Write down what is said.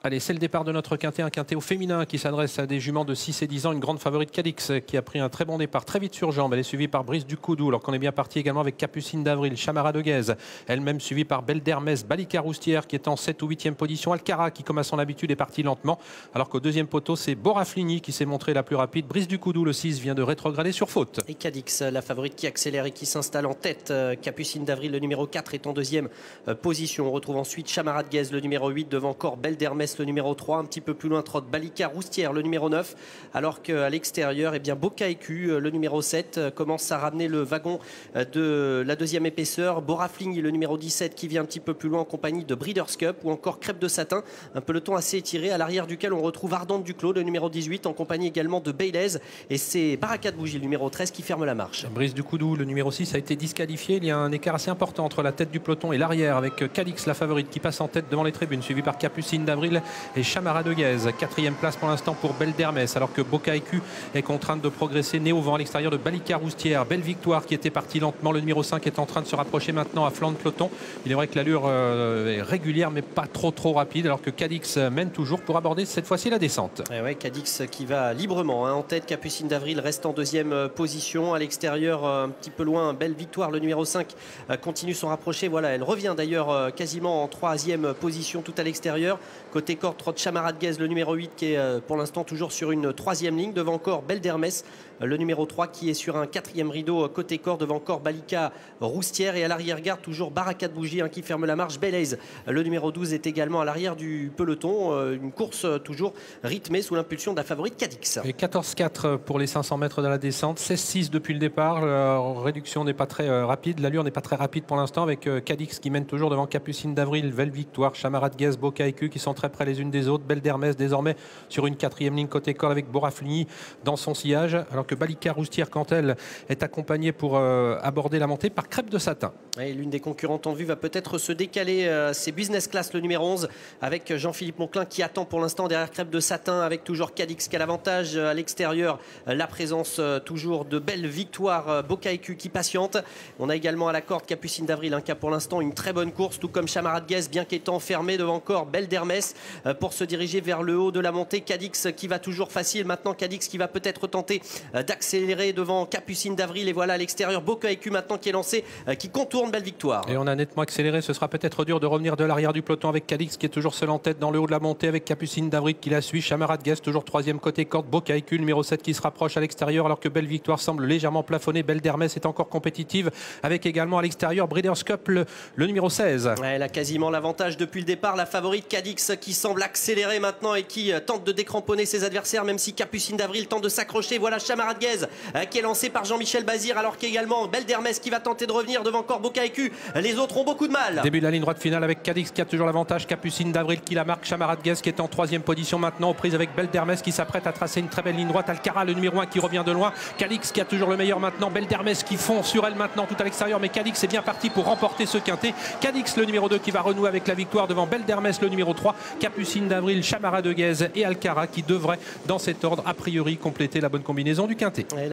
Allez, c'est le départ de notre quintet, un quintet au féminin qui s'adresse à des juments de 6 et 10 ans. Une grande favorite Cadix qui a pris un très bon départ, très vite sur jambe. Elle est suivie par Brice du Coudou, alors qu'on est bien parti également avec Capucine d'Avril, Chamara de Guèze. Elle-même suivie par Belle d'Hermès, Balika Roustière qui est en 7 ou 8e position. Alcara qui, comme à son habitude, est parti lentement. Alors qu'au deuxième poteau, c'est Boraflini qui s'est montré la plus rapide. Brice du Coudou, le 6, vient de rétrograder sur faute. Et Cadix, la favorite qui accélère et qui s'installe en tête. Capucine d'Avril, le numéro 4, est en deuxième position. On retrouve ensuite Chamara de Guèze, le numéro 8, devant encore Belle d'Hermès, le numéro 3. Un petit peu plus loin, trotte Balika Roustière, le numéro 9. Alors qu'à l'extérieur, Boca Écu, le numéro 7, commence à ramener le wagon de la deuxième épaisseur. Boraflini, le numéro 17, qui vient un petit peu plus loin en compagnie de Breeders' Cup ou encore Crêpe de Satin. Un peloton assez étiré, à l'arrière duquel on retrouve Ardente Duclos, le numéro 18, en compagnie également de Baylez. Et c'est Baraka de Bougie, le numéro 13, qui ferme la marche. Brice du Coudou, le numéro 6, a été disqualifié. Il y a un écart assez important entre la tête du peloton et l'arrière, avec Cadix, la favorite, qui passe en tête devant les tribunes, suivi par Capucine d'Avril et Chamara de Guèze. Quatrième place pour l'instant pour Belle d'Hermès, alors que Boca Écu est contrainte de progresser. Né au vent à l'extérieur de Balika Roustière. Belle Victoire qui était partie lentement. Le numéro 5 est en train de se rapprocher maintenant à flanc de peloton. Il est vrai que l'allure est régulière mais pas trop rapide, alors que Cadix mène toujours pour aborder cette fois-ci la descente. Et ouais, Cadix qui va librement en tête. Capucine d'Avril reste en deuxième position. À l'extérieur, un petit peu loin, Belle Victoire, le numéro 5, continue son rapprocher. Voilà, elle revient d'ailleurs quasiment en troisième position, tout à l'extérieur. Côté corde, trotte Chamara de Guèze, le numéro 8, qui est pour l'instant toujours sur une troisième ligne. Devant encore Belle d'Hermès, le numéro 3, qui est sur un quatrième rideau côté corde. Devant encore Balika Roustière. Et à l'arrière-garde, toujours Baraka de Bougie qui ferme la marche. Baylez, le numéro 12, est également à l'arrière du peloton. Une course toujours rythmée sous l'impulsion de la favorite Cadix. Et 14,4 pour les 500 mètres de la descente. 16,6 depuis le départ. La réduction n'est pas très rapide. L'allure n'est pas très rapide pour l'instant, avec Cadix qui mène toujours devant Capucine d'Avril, Belle Victoire, Chamara de Guèze, Boca Écu qui sont très près les unes des autres. Belle d'Hermès désormais sur une quatrième ligne côté corde avec Boraflini dans son sillage, alors que Balika Roustière, quant elle, est accompagnée pour aborder la montée par Crêpe de Satin. Et l'une des concurrentes en vue va peut-être se décaler. C'est Business Class, le numéro 11, avec Jean-Philippe Monclin qui attend pour l'instant derrière Crêpe de Satin, avec toujours Cadix qui a l'avantage à l'extérieur. La présence toujours de Belle Victoire, Boca Écu qui patiente. On a également à la corde Capucine d'Avril, qui a pour l'instant une très bonne course, tout comme Chamara de Guèze, bien qu'étant fermé devant encore Belle d'Hermès pour se diriger vers le haut de la montée. Cadix qui va toujours facile. Maintenant Cadix qui va peut-être tenter d'accélérer devant Capucine d'Avril. Et voilà à l'extérieur Boca Écu maintenant qui est lancé, qui contourne Belle Victoire. Et on a nettement accéléré. Ce sera peut-être dur de revenir de l'arrière du peloton avec Cadix qui est toujours seul en tête dans le haut de la montée, avec Capucine d'Avril qui la suit. Chamara de Guèze toujours troisième côté corde. Boca Écu numéro 7 qui se rapproche à l'extérieur, alors que Belle Victoire semble légèrement plafonnée. Belle d'Hermès est encore compétitive, avec également à l'extérieur Breeders' Cup, le numéro 16. Elle a quasiment l'avantage depuis le départ, la favorite Cadix, qui semble accélérer maintenant et qui tente de décramponner ses adversaires, même si Capucine d'Avril tente de s'accrocher. Voilà Chamara de Guèze qui est lancé par Jean-Michel Bazir, alors qu'également Belle d'Hermès qui va tenter de revenir devant encore Boca Écu. Les autres ont beaucoup de mal. Début de la ligne droite finale avec Cadix qui a toujours l'avantage. Capucine d'Avril qui la marque. Chamara de Guèze qui est en troisième position maintenant, aux prises avec Belle d'Hermès qui s'apprête à tracer une très belle ligne droite. Alcara, le numéro 1, qui revient de loin. Cadix qui a toujours le meilleur maintenant. Belle d'Hermès qui fond sur elle maintenant tout à l'extérieur, mais Cadix est bien parti pour remporter ce quintet. Cadix, le numéro 2, qui va renouer avec la victoire devant Belle d'Hermès, le numéro 3. Capucine d'Avril, Chamara de Guèze et Alcara qui devraient, dans cet ordre, a priori compléter la bonne combinaison du quintet.